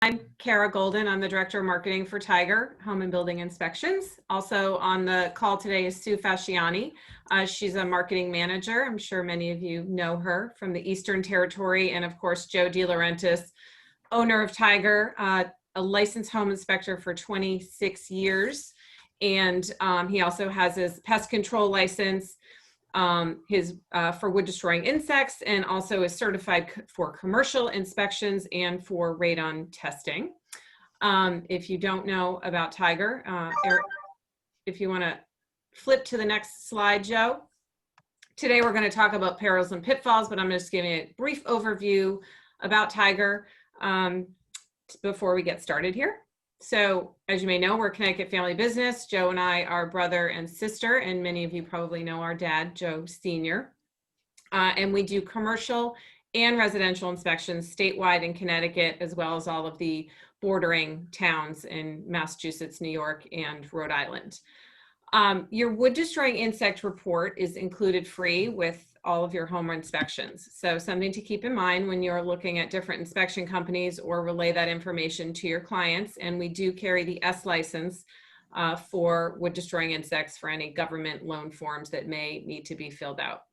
I'm Kara Golden. I'm the Director of Marketing for Tiger Home and Building Inspections. Also on the call today is Sue Fasciani. She's a marketing manager. I'm sure many of you know her from the Eastern Territory. And of course, Joe DeLaurentis, owner of Tiger, a licensed home inspector for 26 years. And he also has his pest control license, for wood destroying insects, and also is certified for commercial inspections and for radon testing. If you don't know about Tiger, Eric, if you want to flip to the next slide, Joe. Today we're going to talk about perils and pitfalls, but I'm just giving a brief overview about Tiger before we get started here. So as you may know, we're a Connecticut family business. Joe and I are brother and sister, and many of you probably know our dad, Joe Sr. And we do commercial and residential inspections statewide in Connecticut, as well as all of the bordering towns in Massachusetts, New York, and Rhode Island. Your wood destroying insect report is included free with all of your home inspections. So something to keep in mind when you're looking at different inspection companies or relay that information to your clients. And we do carry the S license for wood destroying insects for any government loan forms that may need to be filled out.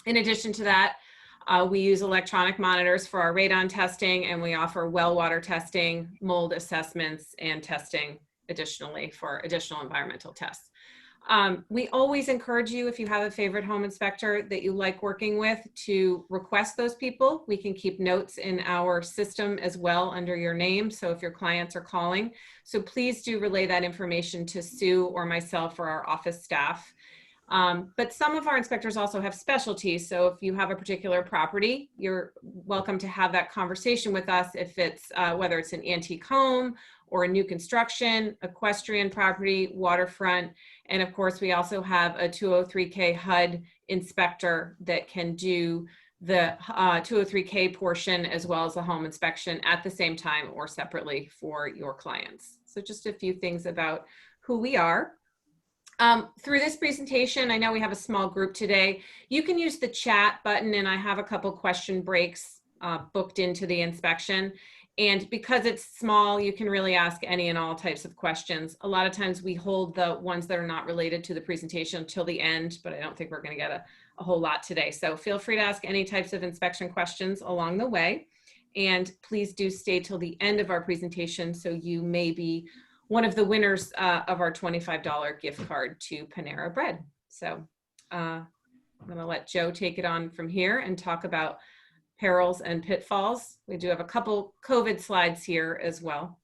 In addition to that, we use electronic monitors for our radon testing, and we offer well water testing, mold assessments, and testing additionally for additional environmental tests. We always encourage you, if you have a favorite home inspector that you like working with, to request those people. We can keep notes in our system as well under your name, so if your clients are calling. So please do relay that information to Sue or myself or our office staff. But some of our inspectors also have specialties. So if you have a particular property, you're welcome to have that conversation with us if it's whether it's an antique home or a new construction, equestrian property, waterfront. And of course, we also have a 203K HUD inspector that can do the 203K portion as well as the home inspection at the same time or separately for your clients. So just a few things about who we are. Through this presentation, I know we have a small group today. You can use the chat button, and I have a couple question breaks booked into the inspection. And because it's small, you can really ask any and all types of questions. A lot of times we hold the ones that are not related to the presentation until the end, but I don't think we're going to get a whole lot today. So feel free to ask any types of inspection questions along the way. And please do stay till the end of our presentation, so you may be one of the winners of our $25 gift card to Panera Bread. So I'm going to let Joe take it on from here and talk about perils and pitfalls. We do have a couple COVID slides here as well.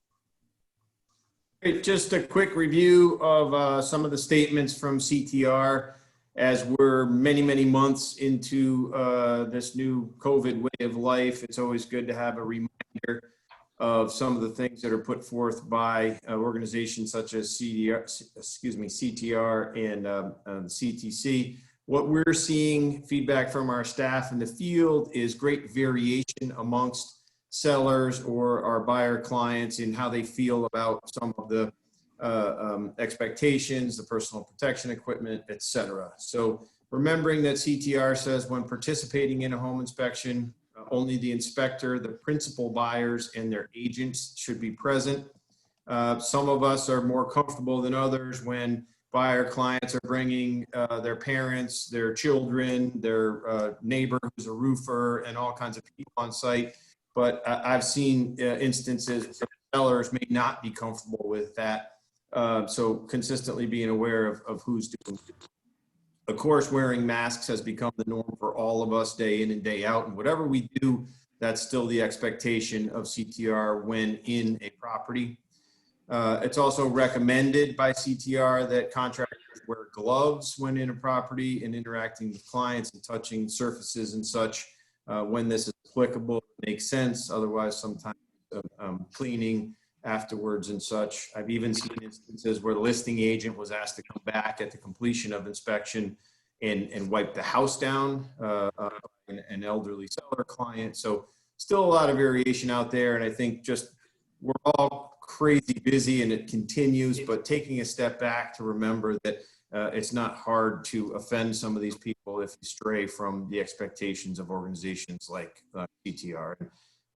Great. Just a quick review of some of the statements from CTR as we're many, many months into this new COVID way of life. It's always good to have a reminder of some of the things that are put forth by organizations such as CTR and CTC. What we're seeing, feedback from our staff in the field, is great variation amongst sellers or our buyer clients in how they feel about some of the expectations, the personal protection equipment, etc. So remembering that CTR says when participating in a home inspection, only the inspector, the principal buyers, and their agents should be present. Some of us are more comfortable than others when buyer clients are bringing their parents, their children, their neighbor who's a roofer, and all kinds of people on site. But I've seen instances where sellers may not be comfortable with that. So consistently being aware of who's doing it. Of course, wearing masks has become the norm for all of us day in and day out. And whatever we do, that's still the expectation of CTR when in a property. It's also recommended by CTR that contractors wear gloves when in a property and interacting with clients and touching surfaces and such when this is applicable. It makes sense. Otherwise, sometimes cleaning afterwards and such. I've even seen instances where the listing agent was asked to come back at the completion of inspection and wipe the house down, an elderly seller client. So still a lot of variation out there. And I think just we're all crazy busy and it continues, but taking a step back to remember that it's not hard to offend some of these people if you stray from the expectations of organizations like CTR.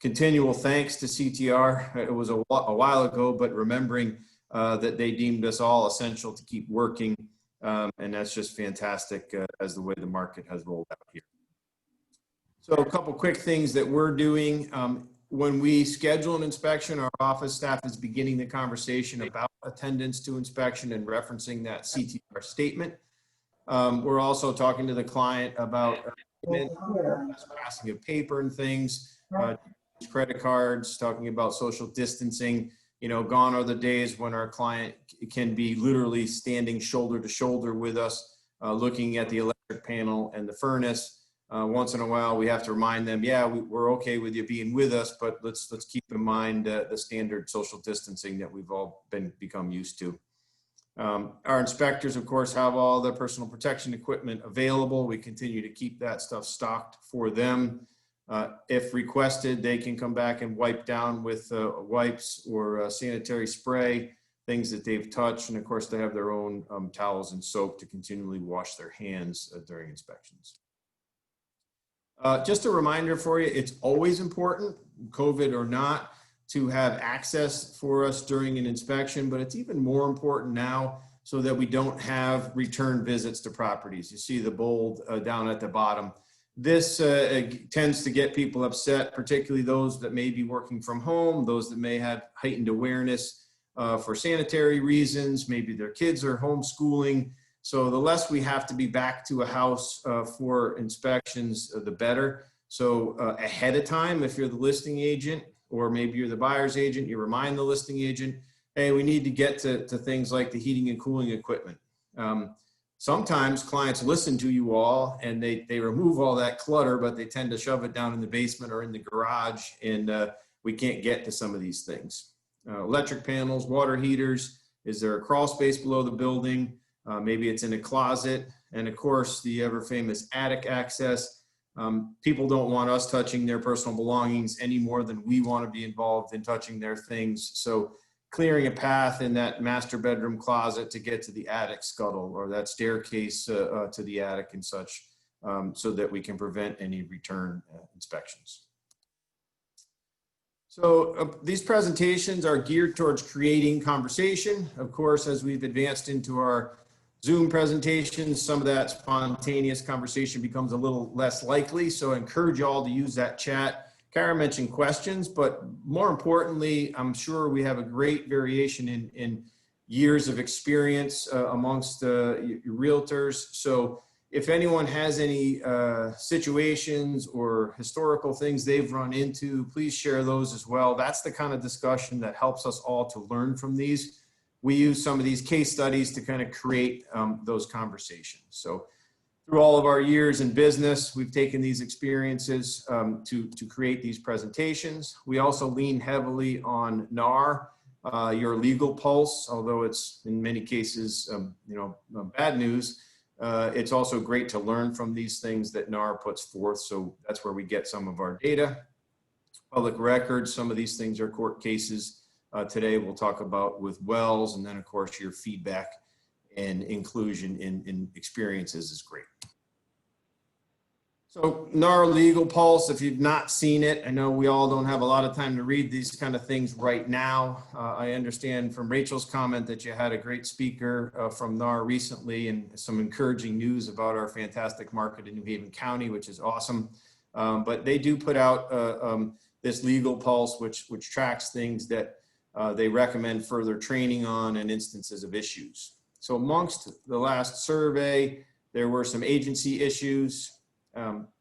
continual thanks to CTR. It was a while ago, but remembering that they deemed us all essential to keep working. And that's just fantastic as the way the market has rolled out here. So a couple quick things that we're doing. When we schedule an inspection, our office staff is beginning the conversation about attendance to inspection and referencing that CTR statement. We're also talking to the client about passing of paper and things, credit cards, talking about social distancing. You know, gone are the days when our client can be literally standing shoulder to shoulder with us, looking at the electric panel and the furnace. Once in a while, we have to remind them, yeah, we're okay with you being with us, but let's keep in mind the standard social distancing that we've all become used to. Our inspectors, of course, have all the personal protection equipment available. We continue to keep that stuff stocked for them. If requested, they can come back and wipe down with wipes or sanitary spray, things that they've touched. And of course, they have their own towels and soap to continually wash their hands during inspections. Just a reminder for you, it's always important, COVID or not, to have access for us during an inspection, but it's even more important now so that we don't have return visits to properties. You see the bold down at the bottom. This tends to get people upset, particularly those that may be working from home, those that may have heightened awareness for sanitary reasons, maybe their kids are homeschooling. So the less we have to be back to a house for inspections, the better. So ahead of time, if you're the listing agent, or maybe you're the buyer's agent, you remind the listing agent, hey, we need to get to things like the heating and cooling equipment. Sometimes clients listen to you all and they remove all that clutter, but they tend to shove it down in the basement or in the garage, and we can't get to some of these things. Electric panels, water heaters, is there a crawl space below the building? Maybe it's in a closet. And of course, the ever famous attic access. People don't want us touching their personal belongings any more than we want to be involved in touching their things. So clearing a path in that master bedroom closet to get to the attic scuttle or that staircase to the attic and such, so that we can prevent any return inspections. So these presentations are geared towards creating conversation. Of course, as we've advanced into our Zoom presentations, some of that spontaneous conversation becomes a little less likely. So I encourage you all to use that chat. Kara mentioned questions, but more importantly, I'm sure we have a great variation in years of experience amongst realtors. So if anyone has any situations or historical things they've run into, please share those as well. That's the kind of discussion that helps us all to learn from these. We use some of these case studies to kind of create those conversations. So through all of our years in business, we've taken these experiences to create these presentations. We also lean heavily on NAR, your legal pulse, although it's in many cases, bad news. It's also great to learn from these things that NAR puts forth. So that's where we get some of our data. Public records, some of these things are court cases. Today we'll talk about with Wells, and then of course your feedback and inclusion in experiences is great. So NAR Legal Pulse, if you've not seen it, I know we all don't have a lot of time to read these kind of things right now. I understand from Rachel's comment that you had a great speaker from NAR recently and some encouraging news about our fantastic market in New Haven County, which is awesome. But they do put out this Legal Pulse, which tracks things that they recommend further training on and instances of issues. So amongst the last survey, there were some agency issues.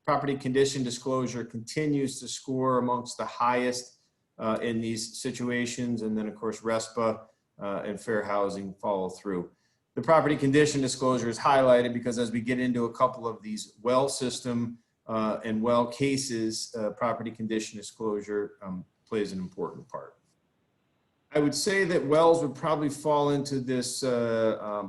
Property condition disclosure continues to score amongst the highest in these situations. And then of course, RESPA and fair housing follow through. The property condition disclosure is highlighted because as we get into a couple of these well system and well cases, property condition disclosure plays an important part. I would say that wells would probably fall into this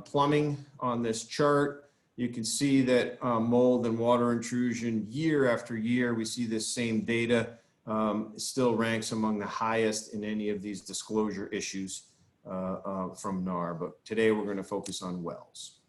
plumbing on this chart. You can see that mold and water intrusion year after year, we see this same data still ranks among the highest in any of these disclosure issues from NAR. But today we're going to focus on wells.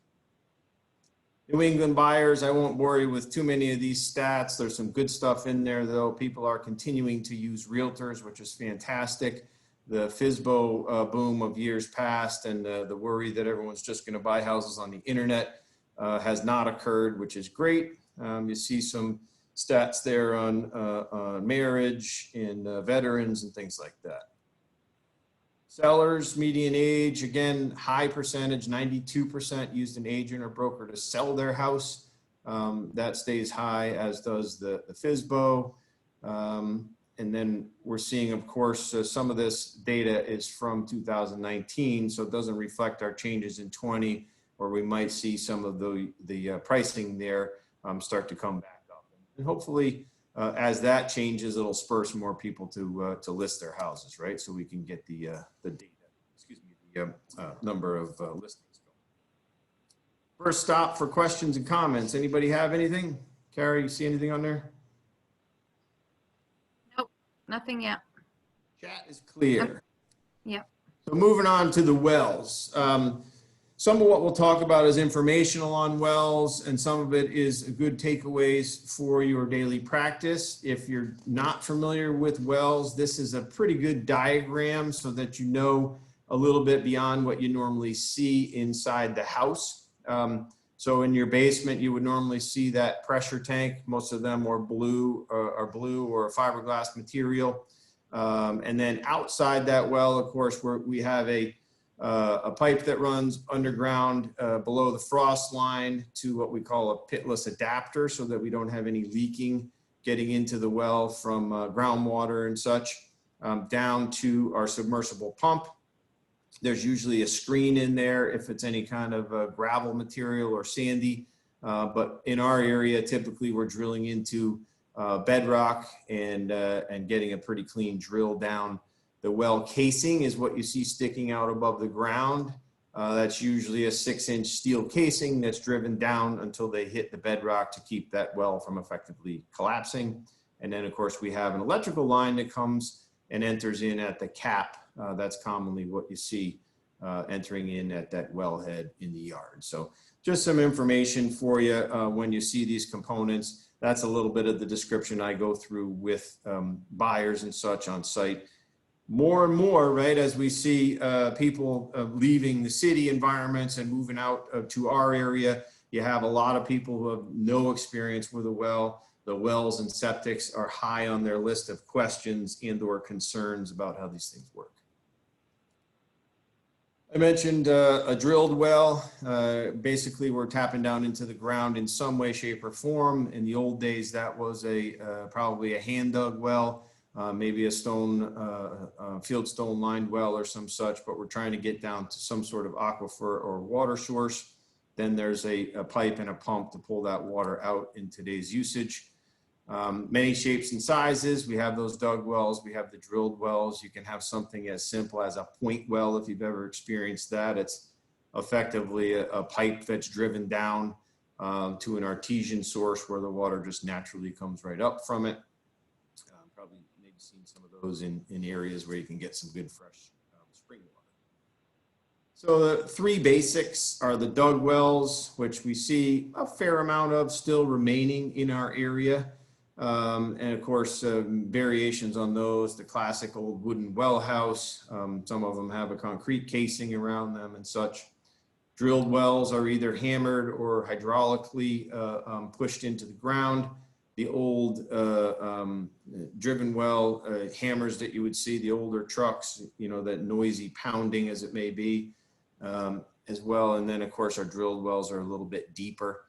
New England buyers, I won't bore you with too many of these stats. There's some good stuff in there, though. People are continuing to use realtors, which is fantastic. The FSBO boom of years past and the worry that everyone's just going to buy houses on the internet has not occurred, which is great. You see some stats there on marriage and veterans and things like that. Sellers, median age, again, high percentage, 92% used an agent or broker to sell their house. That stays high, as does the FSBO. And then we're seeing, of course, some of this data is from 2019, so it doesn't reflect our changes in 20, or we might see some of the pricing there start to come back up. And hopefully, as that changes, it'll spur some more people to list their houses, right? So we can get the data, excuse me, the number of listings going. First stop for questions and comments. Anybody have anything? Carrie, you see anything on there? Nope, nothing yet. Chat is clear. Yep. So moving on to the wells. Some of what we'll talk about is informational on wells, and some of it is good takeaways for your daily practice. If you're not familiar with wells, this is a pretty good diagram so that you know a little bit beyond what you normally see inside the house. So in your basement, you would normally see that pressure tank. Most of them are blue or a fiberglass material. And then outside that well, of course, we have a pipe that runs underground below the frost line to what we call a pitless adapter, so that we don't have any leaking getting into the well from groundwater and such, down to our submersible pump. There's usually a screen in there if it's any kind of gravel material or sandy, but in our area, typically we're drilling into bedrock and getting a pretty clean drill down. The well casing is what you see sticking out above the ground. That's usually a 6-inch steel casing that's driven down until they hit the bedrock to keep that well from effectively collapsing. And then, of course, we have an electrical line that comes and enters in at the cap. That's commonly what you see entering in at that wellhead in the yard. So just some information for you when you see these components. That's a little bit of the description I go through with buyers and such on site. More and more, right, as we see people leaving the city environments and moving out to our area, you have a lot of people who have no experience with a well. The wells and septics are high on their list of questions and or concerns about how these things work. I mentioned a drilled well. Basically, we're tapping down into the ground in some way, shape, or form. In the old days, that was probably a hand dug well. Maybe a field stone lined well or some such, but we're trying to get down to some sort of aquifer or water source. Then there's a pipe and a pump to pull that water out in today's usage. Many shapes and sizes. We have those dug wells. We have the drilled wells. You can have something as simple as a point well if you've ever experienced that. It's effectively a pipe that's driven down to an artesian source where the water just naturally comes right up from it. Probably maybe seen some of those in areas where you can get some good fresh spring water. So the three basics are the dug wells, which we see a fair amount of still remaining in our area. And of course, variations on those, the classic old wooden well house. Some of them have a concrete casing around them and such. Drilled wells are either hammered or hydraulically pushed into the ground. The old driven well hammers that you would see, the older trucks, you know, that noisy pounding as it may be, as well. And then, of course, our drilled wells are a little bit deeper.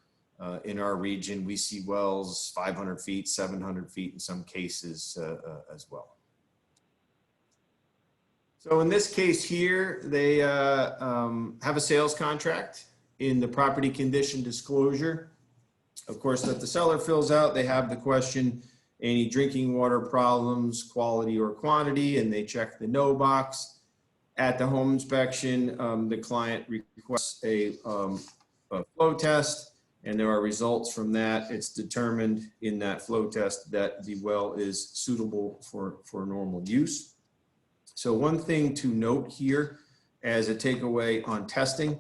In our region, we see wells 500 feet, 700 feet in some cases as well. So in this case here, they have a sales contract. In the property condition disclosure, of course, that the seller fills out, they have the question, any drinking water problems, quality or quantity, and they check the no box. At the home inspection, the client requests a flow test, and there are results from that. It's determined in that flow test that the well is suitable for normal use. So one thing to note here as a takeaway on testing,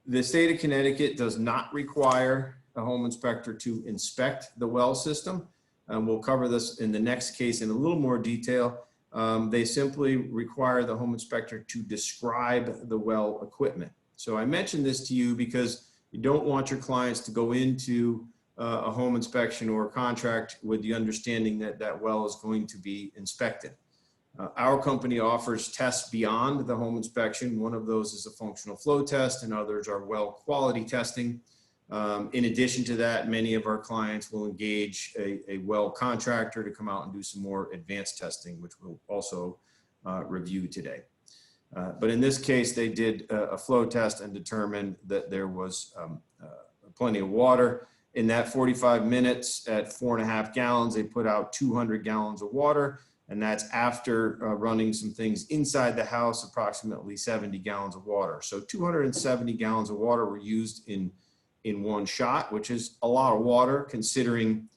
The state of Connecticut does not require a home inspector to inspect the well system. We'll cover this in the next case in a little more detail. They simply require the home inspector to describe the well equipment. So I mentioned this to you because you don't want your clients to go into a home inspection or a contract with the understanding that that well is going to be inspected. Our company offers tests beyond the home inspection. One of those is a functional flow test, and others are well quality testing. In addition to that, many of our clients will engage a well contractor to come out and do some more advanced testing, which we'll also review today. But in this case, they did a flow test and determined that there was plenty of water. In that 45 minutes at 4.5 gallons, they put out 200 gallons of water. And that's after running some things inside the house, approximately 70 gallons of water. So 270 gallons of water were used in one shot, which is a lot of water considering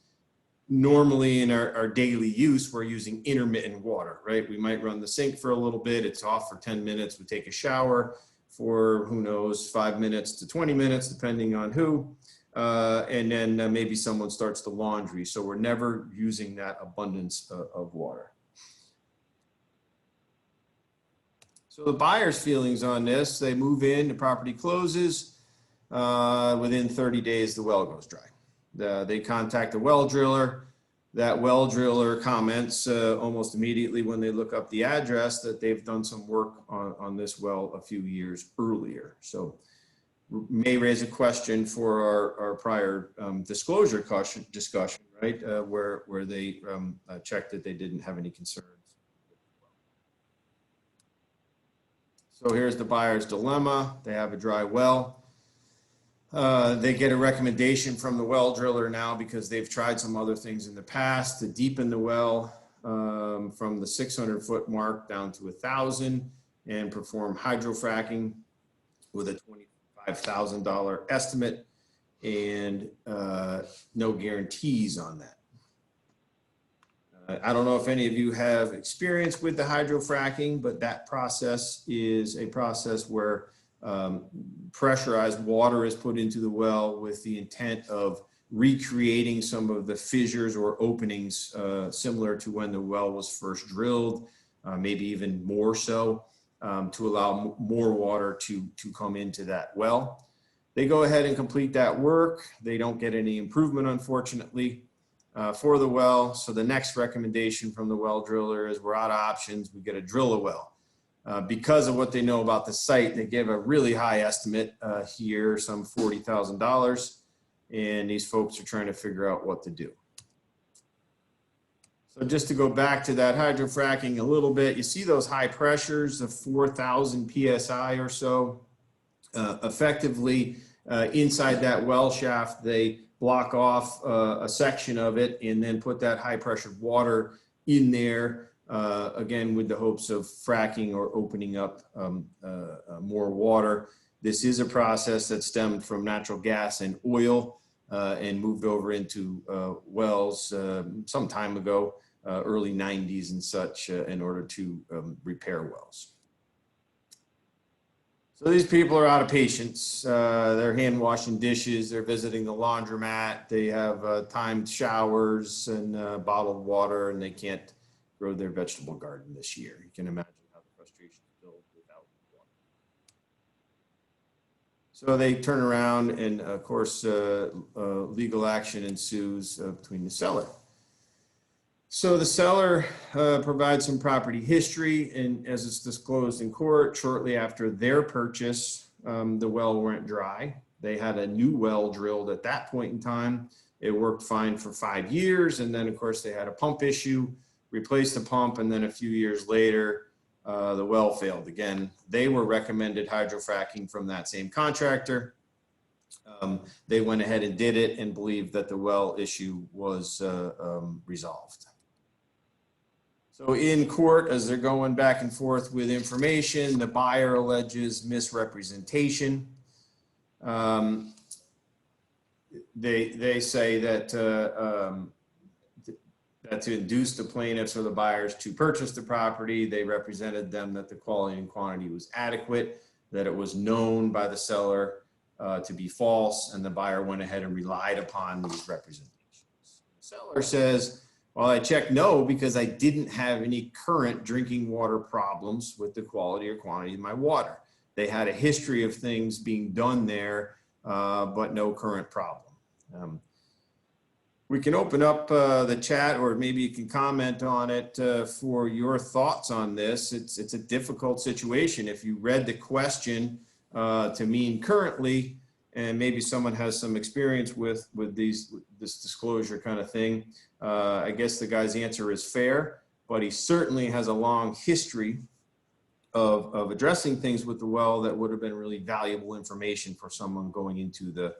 normally in our daily use, we're using intermittent water, right? We might run the sink for a little bit. It's off for 10 minutes. We take a shower for, who knows, 5 minutes to 20 minutes, depending on who. And then maybe someone starts the laundry. So we're never using that abundance of water. So the buyer's feelings on this, they move in, the property closes. Within 30 days, the well goes dry. They contact the well driller. That well driller comments almost immediately when they look up the address that they've done some work on this well a few years earlier. So may raise a question for our prior disclosure discussion, right? Where they checked that they didn't have any concerns. So here's the buyer's dilemma. They have a dry well. They get a recommendation from the well driller now because they've tried some other things in the past to deepen the well from the 600-foot mark down to 1,000 and perform hydrofracking with a $25,000 estimate and no guarantees on that. I don't know if any of you have experience with the hydrofracking, but that process is a process where pressurized water is put into the well with the intent of recreating some of the fissures or openings similar to when the well was first drilled, maybe even more so, to allow more water to come into that well. They go ahead and complete that work. They don't get any improvement, unfortunately, for the well. So the next recommendation from the well driller is we're out of options. We got to drill a well. Because of what they know about the site, they give a really high estimate here, some $40,000, and these folks are trying to figure out what to do. So just to go back to that hydrofracking a little bit, you see those high pressures of 4,000 PSI or so. Effectively, inside that well shaft, they block off a section of it and then put that high pressure water in there. Again, with the hopes of fracking or opening up more water. This is a process that stemmed from natural gas and oil and moved over into wells some time ago, early 90s and such, in order to repair wells. So these people are out of patience. They're hand washing dishes. They're visiting the laundromat. They have timed showers and bottled water, and they can't grow their vegetable garden this year. You can imagine how the frustration is built without water. So they turn around and of course legal action ensues between the seller. So the seller provides some property history, and as it's disclosed in court, shortly after their purchase, the well went dry. They had a new well drilled at that point in time. It worked fine for 5 years, and then of course they had a pump issue, replaced the pump, and then a few years later, the well failed again. They were recommended hydrofracking from that same contractor. They went ahead and did it and believed that the well issue was resolved. So in court, as they're going back and forth with information, the buyer alleges misrepresentation. They say that that to induce the plaintiffs or the buyers to purchase the property, they represented them that the quality and quantity was adequate, that it was known by the seller to be false, and the buyer went ahead and relied upon these representations. The seller says, well, I checked no because I didn't have any current drinking water problems with the quality or quantity of my water. They had a history of things being done there, but no current problem. We can open up the chat, or maybe you can comment on it for your thoughts on this. It's a difficult situation. If you read the question to mean currently, and maybe someone has some experience with this disclosure kind of thing, I guess the guy's answer is fair, but he certainly has a long history of addressing things with the well that would have been really valuable information for someone going into the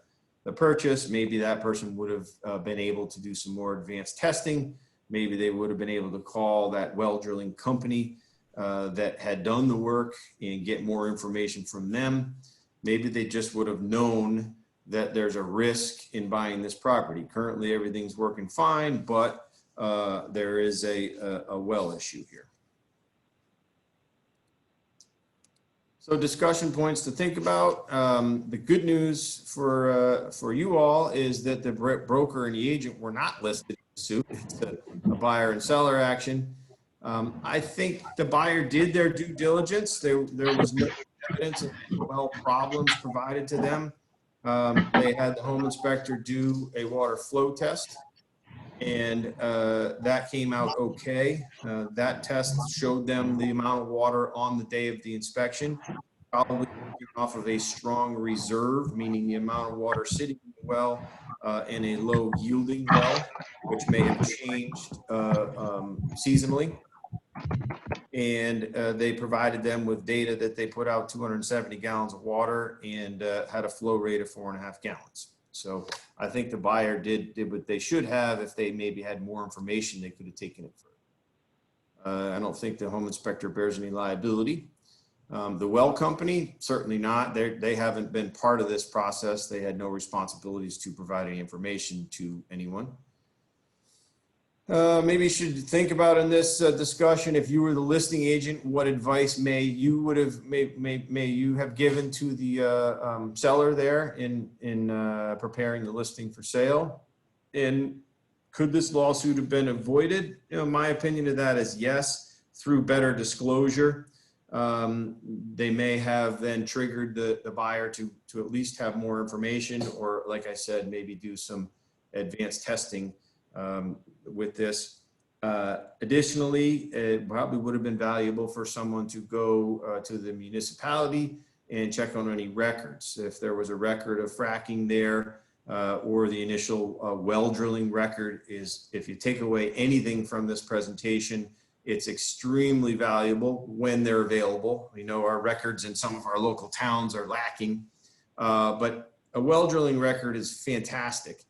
purchase. Maybe that person would have been able to do some more advanced testing. Maybe they would have been able to call that well drilling company that had done the work and get more information from them. Maybe they just would have known that there's a risk in buying this property. Currently, everything's working fine, but there is a well issue here. So discussion points to think about. The good news for you all is that the broker and the agent were not listed in the suit. It's a buyer and seller action. I think the buyer did their due diligence. There was no evidence of any well problems provided to them. They had the home inspector do a water flow test, and that came out okay. That test showed them the amount of water on the day of the inspection, probably off of a strong reserve, meaning the amount of water sitting in the well in a low yielding well, which may have changed seasonally. And they provided them with data that they put out 270 gallons of water and had a flow rate of 4.5 gallons. So I think the buyer did what they should have. If they maybe had more information, they could have taken it further. I don't think the home inspector bears any liability. The well company, certainly not. They haven't been part of this process. They had no responsibilities to provide any information to anyone. Maybe you should think about in this discussion, if you were the listing agent, what advice may you have given to the seller there in preparing the listing for sale? And could this lawsuit have been avoided? You know, my opinion of that is yes, through better disclosure. They may have then triggered the buyer to at least have more information, or like I said, maybe do some advanced testing with this. Additionally, it probably would have been valuable for someone to go to the municipality and check on any records. If there was a record of fracking there, or the initial well drilling record is, if you take away anything from this presentation, it's extremely valuable when they're available. We know our records in some of our local towns are lacking, but a well drilling record is fantastic.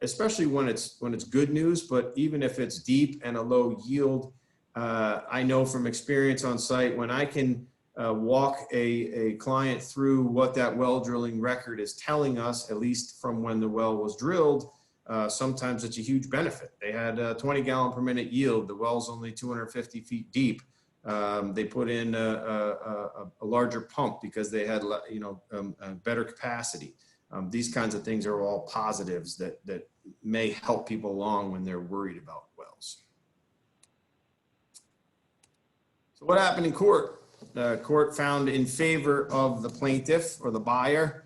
Especially when it's good news, but even if it's deep and a low yield, I know from experience on site, when I can walk a client through what that well drilling record is telling us, at least from when the well was drilled, sometimes it's a huge benefit. They had a 20 gallon per minute yield. The well's only 250 feet deep. They put in a larger pump because they had, better capacity. These kinds of things are all positives that may help people along when they're worried about wells. So what happened in court? The court found in favor of the plaintiff or the buyer.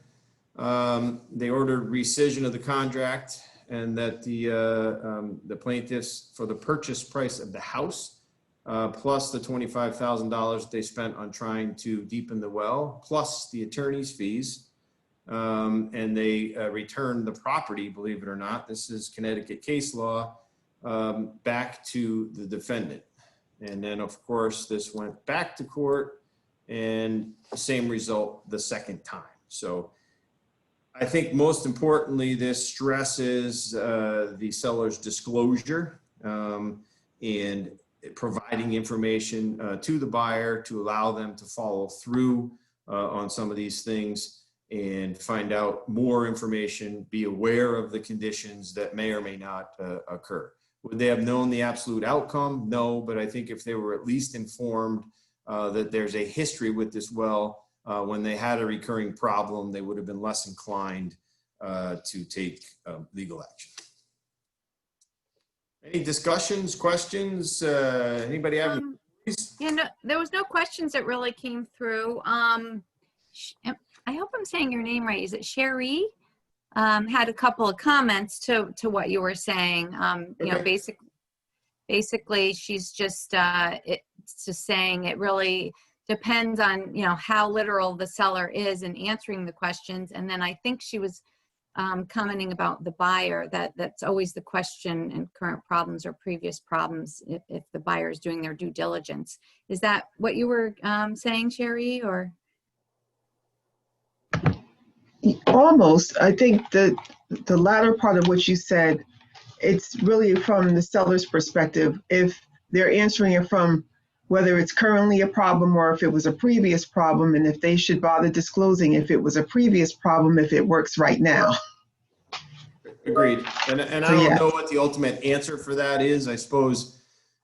They ordered rescission of the contract, and that the plaintiffs, for the purchase price of the house, plus the $25,000 they spent on trying to deepen the well, plus the attorney's fees, and they returned the property, believe it or not, this is Connecticut case law, back to the defendant. And then, of course, this went back to court, and the same result the second time. So I think most importantly, this stresses the seller's disclosure and providing information to the buyer to allow them to follow through on some of these things and find out more information, be aware of the conditions that may or may not occur. Would they have known the absolute outcome? No, but I think if they were at least informed that there's a history with this well, when they had a recurring problem, they would have been less inclined to take legal action. Any discussions, questions? Anybody have any? Yeah, no, there was no questions that really came through. I hope I'm saying your name right. Is it Sherry? Had a couple of comments to what you were saying. You know, basically, she's just it's just saying it really depends on, you know, how literal the seller is in answering the questions. And then I think she was commenting about the buyer, that's always the question in current problems or previous problems if the buyer is doing their due diligence. Is that what you were saying, Sherry, or? Almost. I think the latter part of what you said, it's really from the seller's perspective. If they're answering it from whether it's currently a problem or if it was a previous problem, and if they should bother disclosing if it was a previous problem, if it works right now. Agreed. And I don't know what the ultimate answer for that is. I suppose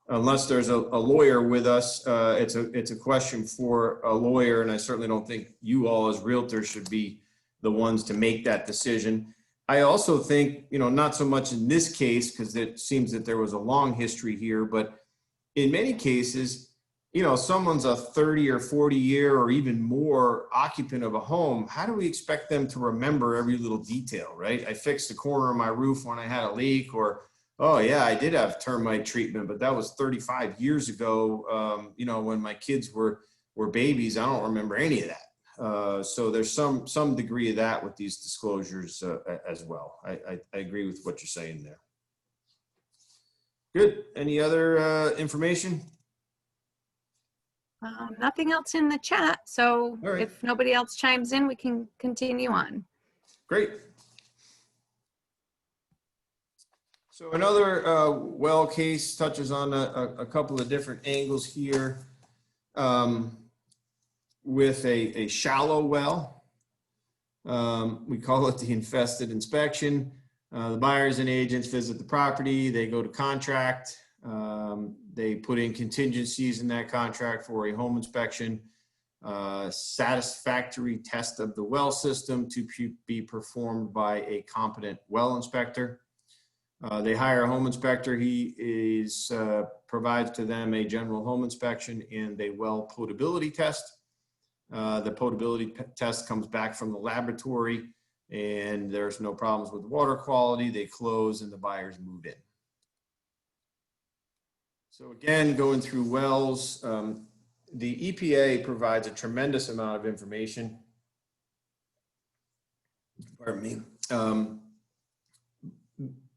unless there's a lawyer with us, it's a question for a lawyer, and I certainly don't think you all as realtors should be the ones to make that decision. I also think, you know, not so much in this case, because it seems that there was a long history here, but in many cases, you know, someone's a 30 or 40 year or even more occupant of a home. How do we expect them to remember every little detail, right? I fixed the corner of my roof when I had a leak, or, oh yeah, I did have termite treatment, but that was 35 years ago. You know, when my kids were babies, I don't remember any of that. So there's some degree of that with these disclosures as well. I agree with what you're saying there. Good. Any other information? Nothing else in the chat. So All right. if nobody else chimes in, we can continue on. Great. So another well case touches on a couple of different angles here. With a shallow well. We call it the infested inspection. The buyers and agents visit the property, they go to contract, they put in contingencies in that contract for a home inspection, satisfactory test of the well system to be performed by a competent well inspector. They hire a home inspector. He provides to them a general home inspection and a well potability test. The potability test comes back from the laboratory and there's no problems with water quality. They close and the buyers move in. So again, going through wells, the EPA provides a tremendous amount of information. Pardon me.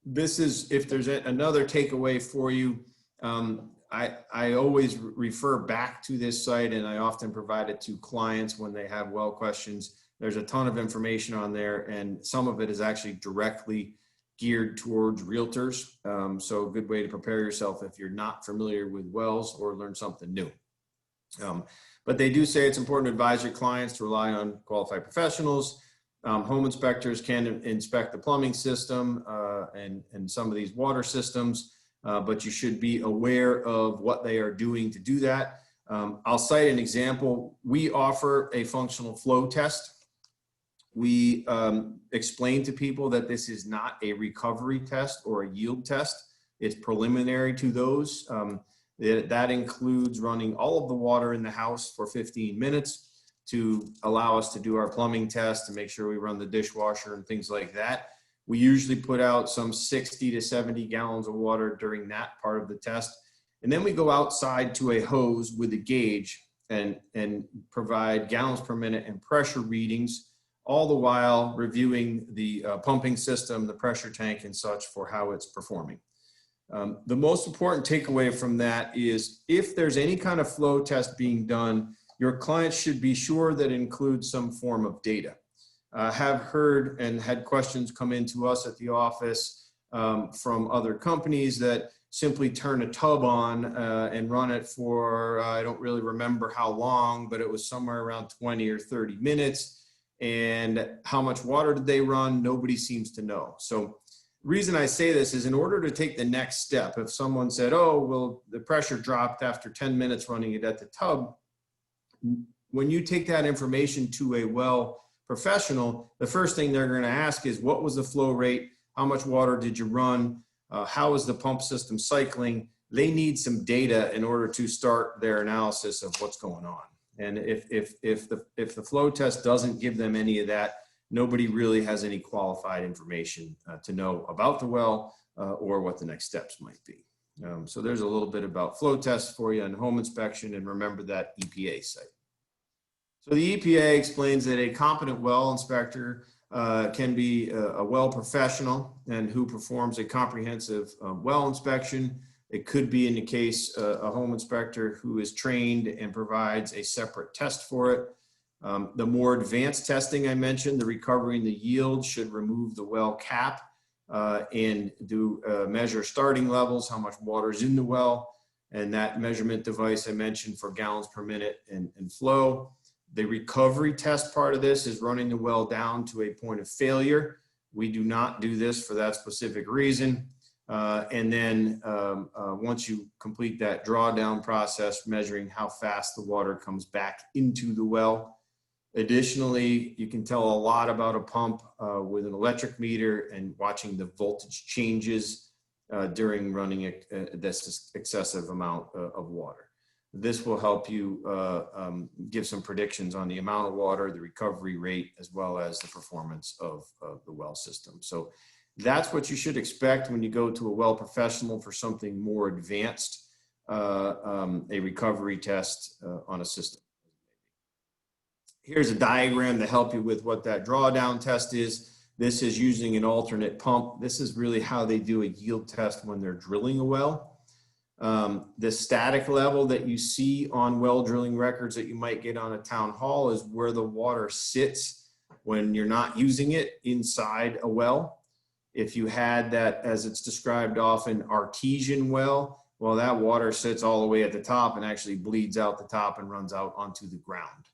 This is, if there's another takeaway for you, I always refer back to this site, and I often provide it to clients when they have well questions. There's a ton of information on there, and some of it is actually directly geared towards realtors. So a good way to prepare yourself if you're not familiar with wells or learn something new. But they do say it's important to advise your clients to rely on qualified professionals. Home inspectors can inspect the plumbing system and some of these water systems. But you should be aware of what they are doing to do that. I'll cite an example. We offer a functional flow test. We explain to people that this is not a recovery test or a yield test. It's preliminary to those. That includes running all of the water in the house for 15 minutes to allow us to do our plumbing test, to make sure we run the dishwasher and things like that. We usually put out some 60 to 70 gallons of water during that part of the test. And then we go outside to a hose with a gauge and provide gallons per minute and pressure readings, all the while reviewing the pumping system, the pressure tank and such for how it's performing. The most important takeaway from that is if there's any kind of flow test being done, your client should be sure that it includes some form of data. Have heard and had questions come into us at the office from other companies that simply turn a tub on and run it for, I don't really remember how long, but it was somewhere around 20 or 30 minutes. And how much water did they run? Nobody seems to know. So the reason I say this is in order to take the next step, if someone said, oh, well, the pressure dropped after 10 minutes running it at the tub, when you take that information to a well professional, the first thing they're going to ask is, what was the flow rate? How much water did you run? How is the pump system cycling? They need some data in order to start their analysis of what's going on. And if the flow test doesn't give them any of that, nobody really has any qualified information to know about the well or what the next steps might be. So there's a little bit about flow tests for you and home inspection, and remember that EPA site. So the EPA explains that a competent well inspector can be a well professional and who performs a comprehensive well inspection. It could be, in the case, a home inspector who is trained and provides a separate test for it. The more advanced testing I mentioned, the recovery and the yield, should remove the well cap and do measure starting levels, how much water is in the well, and that measurement device I mentioned for gallons per minute and flow. The recovery test part of this is running the well down to a point of failure. We do not do this for that specific reason. And then once you complete that drawdown process, measuring how fast the water comes back into the well. Additionally, you can tell a lot about a pump with an electric meter and watching the voltage changes during running this excessive amount of water. This will help you give some predictions on the amount of water, the recovery rate, as well as the performance of the well system. So that's what you should expect when you go to a well professional for something more advanced, a recovery test on a system. Here's a diagram to help you with what that drawdown test is. This is using an alternate pump. This is really how they do a yield test when they're drilling a well. The static level that you see on well drilling records that you might get on a town hall is where the water sits when you're not using it inside a well. If you had that, as it's described often, artesian well, well, that water sits all the way at the top and actually bleeds out the top and runs out onto the ground.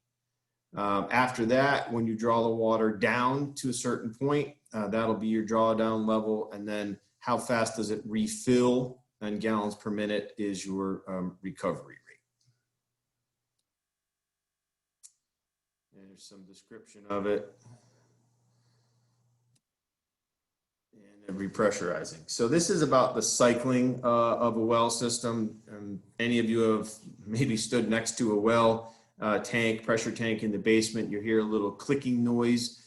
After that, when you draw the water down to a certain point, that'll be your drawdown level. And then how fast does it refill, and gallons per minute is your recovery rate. And there's some description of it. And repressurizing. So this is about the cycling of a well system. Any of you have maybe stood next to a well tank, pressure tank in the basement. You hear a little clicking noise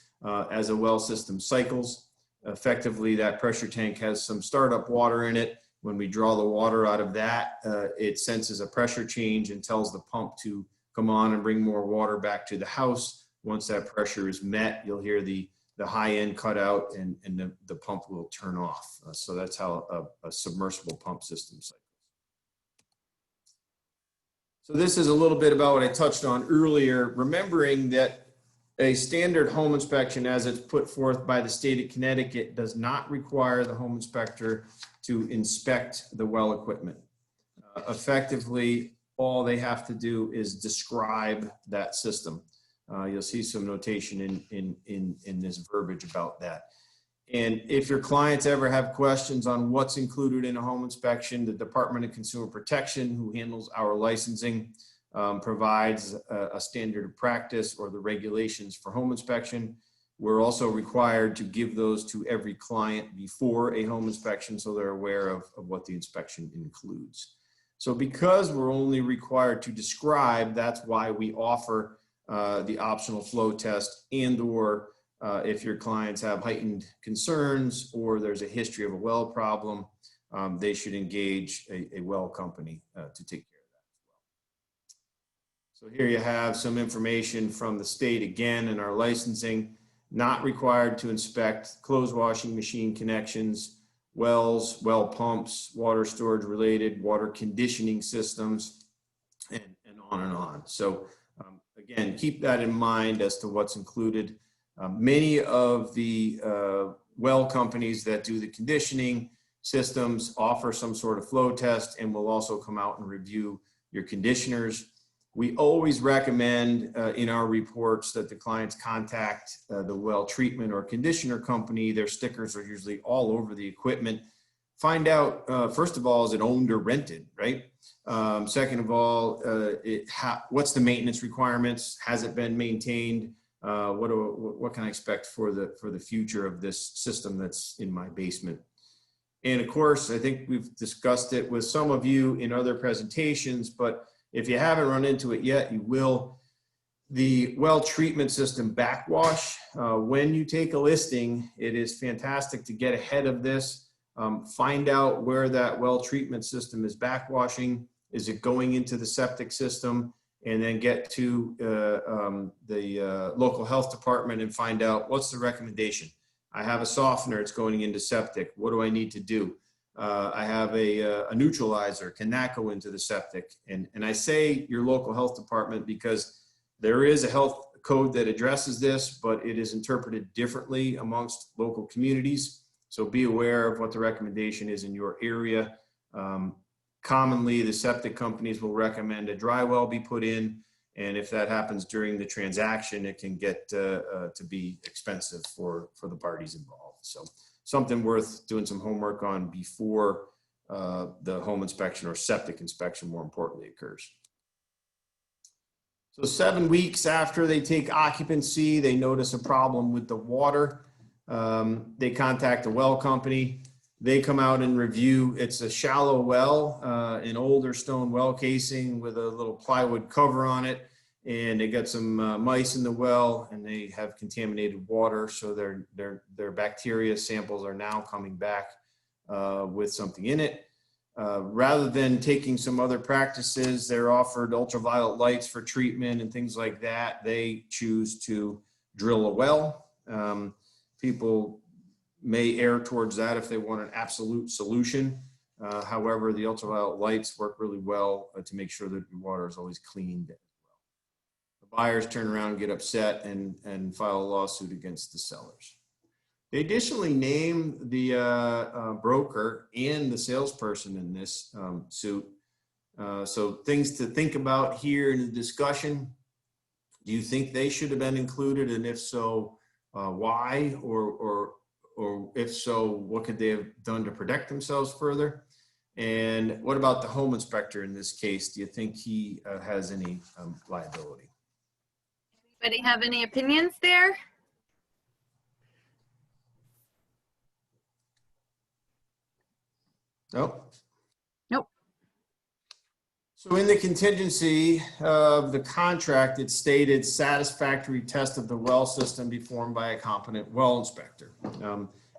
as a well system cycles. Effectively, that pressure tank has some startup water in it. When we draw the water out of that, it senses a pressure change and tells the pump to come on and bring more water back to the house. Once that pressure is met, you'll hear the high end cut out and the pump will turn off. So that's how a submersible pump system cycles. So this is a little bit about what I touched on earlier, remembering that a standard home inspection as it's put forth by the state of Connecticut does not require the home inspector to inspect the well equipment. Effectively, all they have to do is describe that system. You'll see some notation in this verbiage about that. And if your clients ever have questions on what's included in a home inspection, the Department of Consumer Protection, who handles our licensing, provides a standard of practice or the regulations for home inspection. We're also required to give those to every client before a home inspection so they're aware of what the inspection includes. So because we're only required to describe, that's why we offer the optional flow test, and or if your clients have heightened concerns or there's a history of a well problem, they should engage a well company to take care of that as well. So here you have some information from the state again in our licensing. Not required to inspect clothes washing machine connections, wells, well pumps, water storage related, water conditioning systems, and on and on. So again, keep that in mind as to what's included. Many of the well companies that do the conditioning systems offer some sort of flow test and will also come out and review your conditioners. We always recommend in our reports that the clients contact the well treatment or conditioner company. Their stickers are usually all over the equipment. find out, first of all, is it owned or rented, right? Second of all, what's the maintenance requirements? Has it been maintained? What can I expect for the future of this system that's in my basement? And of course, I think we've discussed it with some of you in other presentations, but if you haven't run into it yet, you will. The well treatment system backwash. When you take a listing, it is fantastic to get ahead of this. Find out where that well treatment system is backwashing. Is it going into the septic system? And then get to the local health department and find out what's the recommendation. I have a softener, it's going into septic. What do I need to do? I have a neutralizer, can that go into the septic? And I say your local health department because there is a health code that addresses this, but it is interpreted differently amongst local communities. So be aware of what the recommendation is in your area. Commonly, the septic companies will recommend a dry well be put in. And if that happens during the transaction, it can get to be expensive for the parties involved. So something worth doing some homework on before the home inspection or septic inspection, more importantly, occurs. So 7 weeks after they take occupancy, they notice a problem with the water. They contact a well company. They come out and review. It's a shallow well, an older stone well casing with a little plywood cover on it. And they got some mice in the well, and they have contaminated water. So their bacteria samples are now coming back with something in it. Rather than taking some other practices, they're offered ultraviolet lights for treatment and things like that. They choose to drill a well. People may err towards that if they want an absolute solution. However, the ultraviolet lights work really well to make sure that your water is always cleaned. The buyers turn around and get upset and file a lawsuit against the sellers. They additionally name the broker and the salesperson in this suit. So things to think about here in the discussion. Do you think they should have been included? And if so, why? Or if so, what could they have done to protect themselves further? And what about the home inspector in this case? Do you think he has any liability? Anybody have any opinions there? Nope. Nope. So in the contingency of the contract, it stated satisfactory test of the well system be formed by a competent well inspector.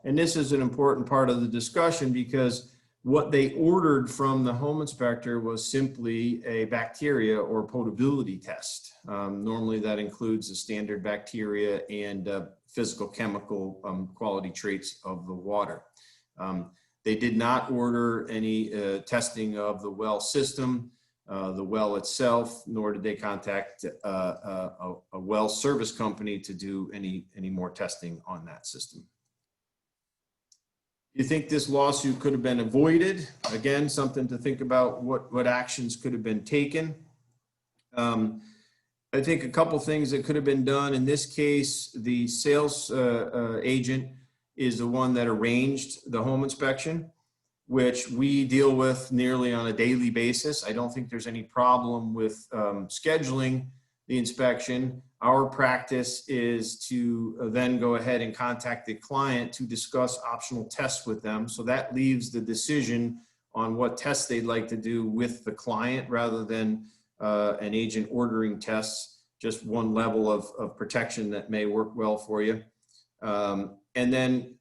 And this is an important part of the discussion because what they ordered from the home inspector was simply a bacteria or potability test. Normally that includes the standard bacteria and physical chemical quality traits of the water. They did not order any testing of the well system, the well itself, nor did they contact a well service company to do any more testing on that system. You think this lawsuit could have been avoided? Again, something to think about what actions could have been taken. I think a couple things that could have been done. In this case, the sales agent is the one that arranged the home inspection, which we deal with nearly on a daily basis. I don't think there's any problem with scheduling the inspection. Our practice is to then go ahead and contact the client to discuss optional tests with them. So that leaves the decision on what tests they'd like to do with the client rather than an agent ordering tests, just one level of protection that may work well for you. And then,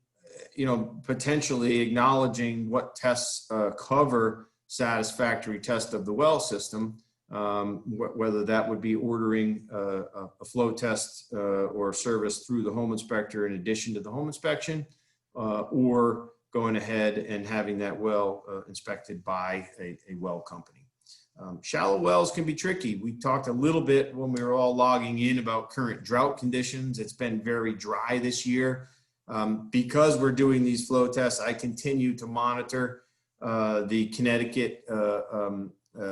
potentially acknowledging what tests cover satisfactory test of the well system, whether that would be ordering a flow test or service through the home inspector in addition to the home inspection, or going ahead and having that well inspected by a well company. Shallow wells can be tricky. We talked a little bit when we were all logging in about current drought conditions. It's been very dry this year. Because we're doing these flow tests, I continue to monitor the Connecticut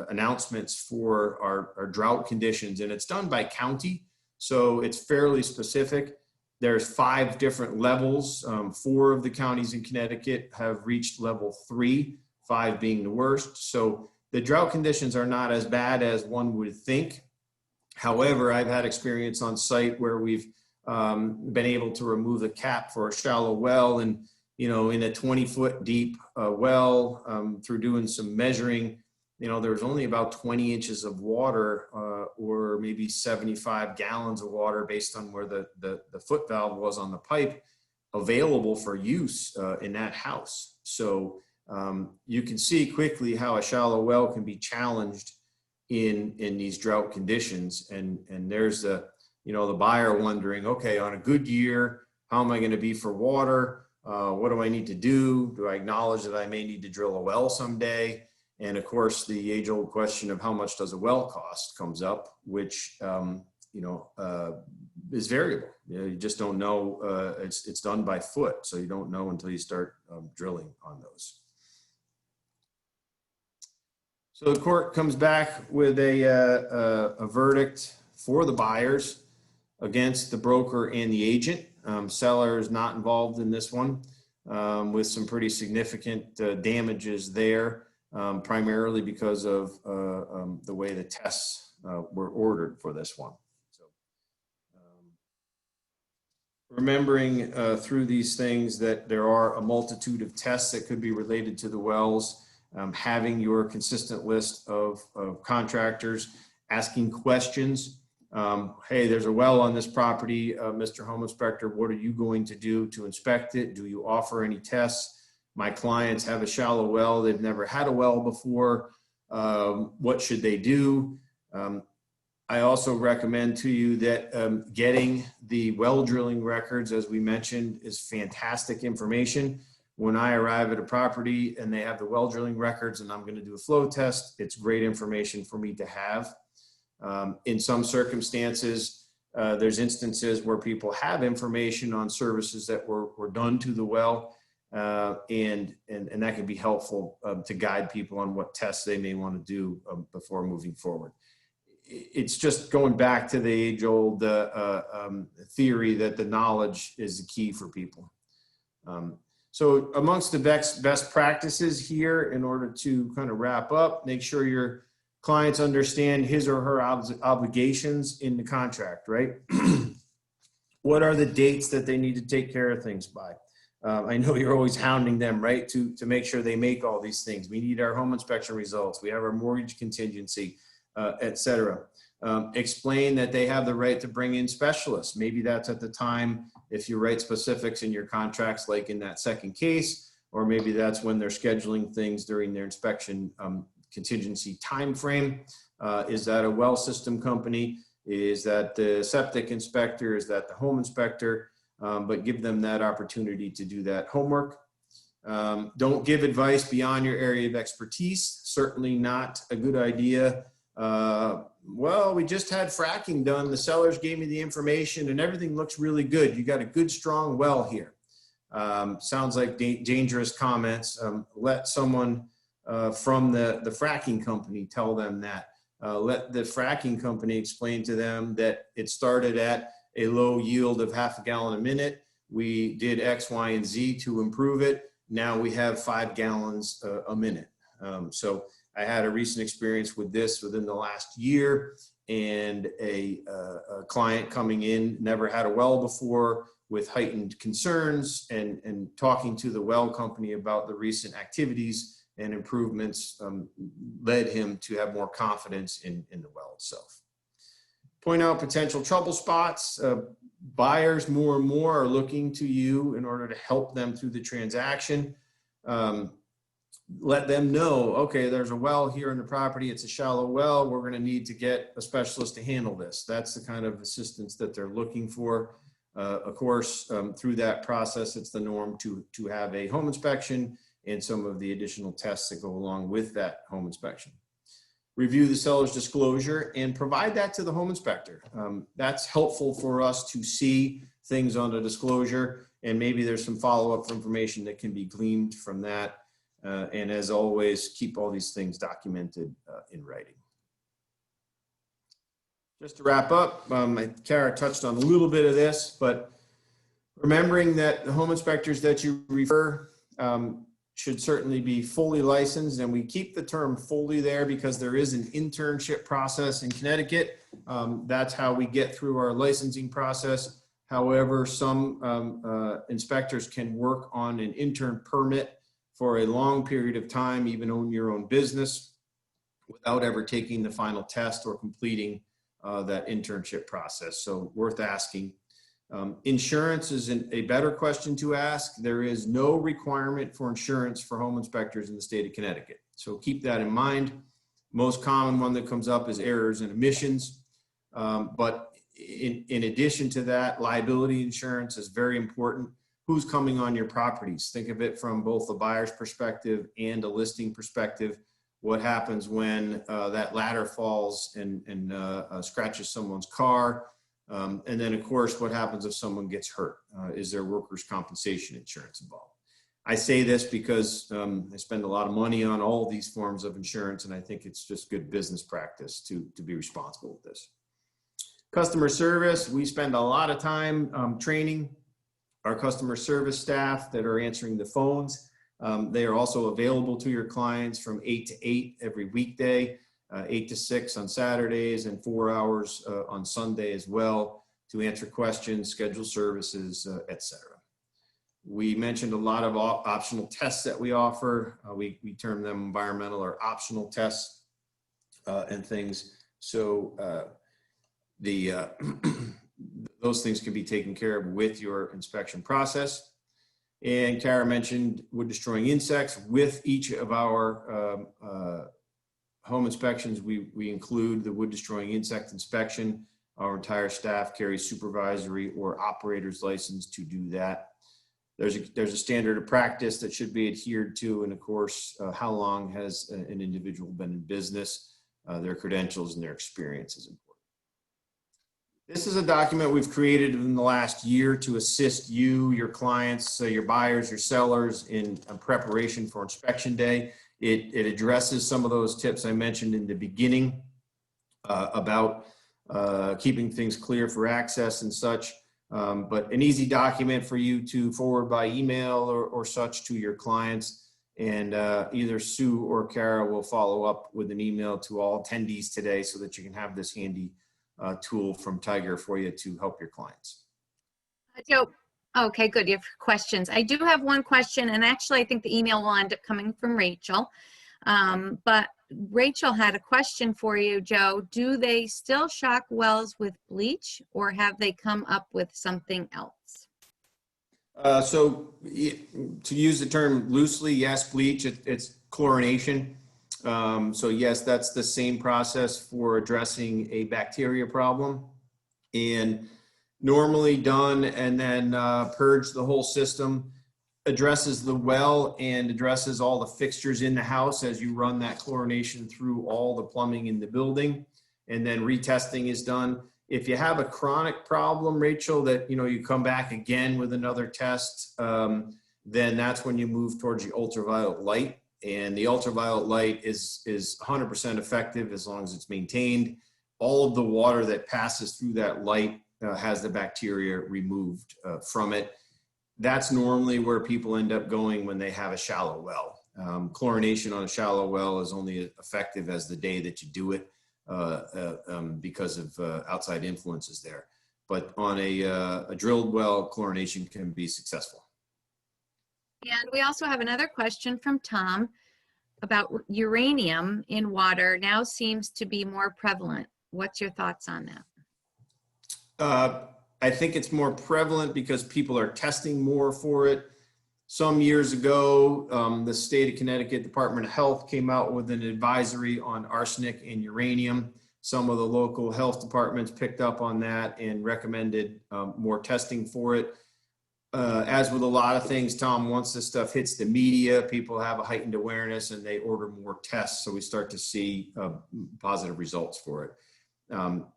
announcements for our drought conditions, and it's done by county, so it's fairly specific. There's 5 different levels. 4 of the counties in Connecticut have reached level 3, 5 being the worst. So the drought conditions are not as bad as one would think. However, I've had experience on site where we've been able to remove the cap for a shallow well, and in a 20-foot deep well, through doing some measuring, there's only about 20 inches of water, or maybe 75 gallons of water based on where the foot valve was on the pipe, available for use in that house. So you can see quickly how a shallow well can be challenged in these drought conditions. And there's the buyer wondering, okay, on a good year, how am I going to be for water? What do I need to do? Do I acknowledge that I may need to drill a well someday? And of course, the age-old question of how much does a well cost comes up, which is variable. You just don't know. It's done by foot, so you don't know until you start drilling on those. So the court comes back with a verdict for the buyers against the broker and the agent. Seller is not involved in this one, with some pretty significant damages there. Primarily because of the way the tests were ordered for this one. So, remembering through these things that there are a multitude of tests that could be related to the wells, having your consistent list of contractors, asking questions. Hey, there's a well on this property, Mr. Home Inspector, what are you going to do to inspect it? Do you offer any tests? My clients have a shallow well. They've never had a well before. What should they do? I also recommend to you that getting the well drilling records, as we mentioned, is fantastic information. When I arrive at a property and they have the well drilling records and I'm going to do a flow test, it's great information for me to have. In some circumstances, there's instances where people have information on services that were done to the well. And that can be helpful to guide people on what tests they may want to do before moving forward. It's just going back to the age-old theory that the knowledge is the key for people. So amongst the best practices here, in order to kind of wrap up, make sure your clients understand his or her obligations in the contract, right? What are the dates that they need to take care of things by? I know you're always hounding them, right, to make sure they make all these things. We need our home inspection results. We have our mortgage contingency, et cetera. Explain that they have the right to bring in specialists. Maybe that's at the time if you write specifics in your contracts, like in that second case, or maybe that's when they're scheduling things during their inspection contingency time frame. Is that a well system company? Is that the septic inspector? Is that the home inspector? But give them that opportunity to do that homework. Don't give advice beyond your area of expertise. Certainly not a good idea. Well, we just had fracking done. The sellers gave me the information and everything looks really good. You got a good, strong well here. Sounds like dangerous comments. Let someone from the fracking company tell them that. Let the fracking company explain to them that it started at a low yield of half a gallon a minute. We did X, Y, and Z to improve it. Now we have 5 gallons a minute. So I had a recent experience with this within the last year, and a client coming in, never had a well before, with heightened concerns, and talking to the well company about the recent activities and improvements led him to have more confidence in the well itself. Point out potential trouble spots. Buyers more and more are looking to you in order to help them through the transaction. Let them know, okay, there's a well here in the property. It's a shallow well. We're going to need to get a specialist to handle this. That's the kind of assistance that they're looking for. Of course, through that process, it's the norm to have a home inspection and some of the additional tests that go along with that home inspection. Review the seller's disclosure and provide that to the home inspector. That's helpful for us to see things on the disclosure, and maybe there's some follow-up information that can be gleaned from that. And as always, keep all these things documented in writing. Just to wrap up, Kara touched on a little bit of this, but Remembering that the home inspectors that you refer should certainly be fully licensed, and we keep the term fully there because there is an internship process in Connecticut. That's how we get through our licensing process. However, some inspectors can work on an intern permit for a long period of time, even own your own business, without ever taking the final test or completing that internship process. So worth asking. Insurance is a better question to ask. There is no requirement for insurance for home inspectors in the state of Connecticut. So keep that in mind. Most common one that comes up is errors and omissions. But in addition to that, liability insurance is very important. Who's coming on your properties? Think of it from both the buyer's perspective and a listing perspective. What happens when that ladder falls and scratches someone's car? And then, of course, what happens if someone gets hurt? Is there workers' compensation insurance involved? I say this because I spend a lot of money on all these forms of insurance, and I think it's just good business practice to be responsible with this. Customer service, we spend a lot of time training our customer service staff that are answering the phones. They are also available to your clients from 8 to 8 every weekday. 8 to 6 on Saturdays, and 4 hours on Sunday as well to answer questions, schedule services, etc. We mentioned a lot of optional tests that we offer. We term them environmental or optional tests and things. So those things can be taken care of with your inspection process. And Kara mentioned wood destroying insects. With each of our home inspections, we include the wood destroying insect inspection. Our entire staff carries supervisory or operator's license to do that. There's a standard of practice that should be adhered to, and of course, how long has an individual been in business, their credentials and their experience is important. This is a document we've created in the last year to assist you, your clients, your buyers, your sellers in preparation for inspection day. It addresses some of those tips I mentioned in the beginning about keeping things clear for access and such, but an easy document for you to forward by email or such to your clients. And either Sue or Kara will follow up with an email to all attendees today so that you can have this handy tool from Tiger for you to help your clients. Joe, okay, good. You have questions. I do have one question, and actually I think the email will end up coming from Rachel. But Rachel had a question for you, Joe. Do they still shock wells with bleach, or have they come up with something else? So to use the term loosely, yes, bleach, it's chlorination. So yes, that's the same process for addressing a bacteria problem, and normally done and then purge the whole system, addresses the well and addresses all the fixtures in the house as you run that chlorination through all the plumbing in the building, and then retesting is done. If you have a chronic problem, Rachel, that you come back again with another test, then that's when you move towards the ultraviolet light. And the ultraviolet light is 100% effective as long as it's maintained. All of the water that passes through that light has the bacteria removed from it. That's normally where people end up going when they have a shallow well. Chlorination on a shallow well is only effective as the day that you do it because of outside influences there. But on a drilled well, chlorination can be successful. And we also have another question from Tom about uranium in water now seems to be more prevalent. What's your thoughts on that? I think it's more prevalent because people are testing more for it. Some years ago, the state of Connecticut Department of Health came out with an advisory on arsenic and uranium. Some of the local health departments picked up on that and recommended more testing for it. As with a lot of things, Tom, once this stuff hits the media, people have a heightened awareness and they order more tests. So we start to see positive results for it.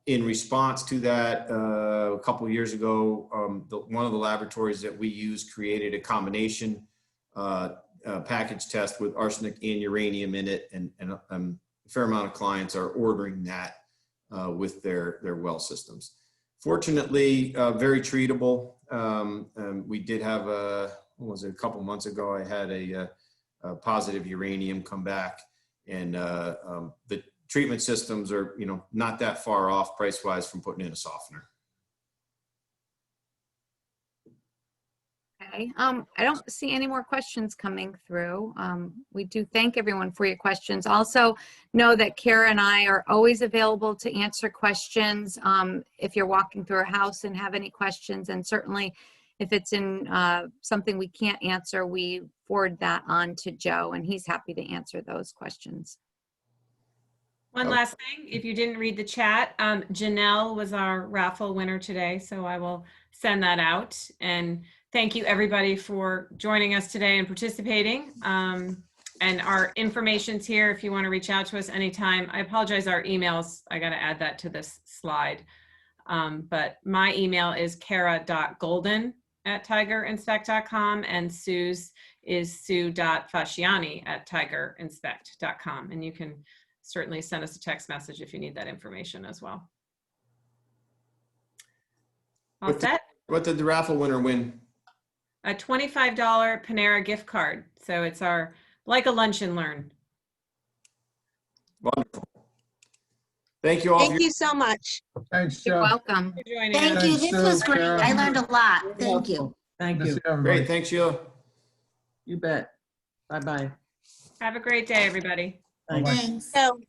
In response to that, a couple of years ago, one of the laboratories that we use created a combination package test with arsenic and uranium in it. And a fair amount of clients are ordering that with their well systems. Fortunately, very treatable. We did have what was it, a couple months ago, I had a positive uranium come back, and the treatment systems are, not that far off price-wise from putting in a softener. Okay, I don't see any more questions coming through. We do thank everyone for your questions. Also know that Kara and I are always available to answer questions if you're walking through a house and have any questions, and certainly if it's in something we can't answer, we forward that on to Joe, and he's happy to answer those questions. One last thing, if you didn't read the chat, Janelle was our raffle winner today, so I will send that out. And thank you everybody for joining us today and participating. And our information's here if you want to reach out to us anytime. I apologize, our emails, I got to add that to this slide. But my email is kara.golden@tigerinspect.com, and Sue's is sue.fasciani@tigerinspect.com. And you can certainly send us a text message if you need that information as well. All set? What did the raffle winner win? A $25 Panera gift card. So it's our, like a lunch and learn. Wonderful. Thank you all. Thank you so much. Thanks, You're Joe. welcome. For joining Thank us. you. Thanks, This was Sue, great. Kara. I learned a lot. Thank you. Thank Good to you. see everybody. Great, thanks, Sheila. You bet. Bye-bye. Have a great day, everybody. Thanks. Thanks. So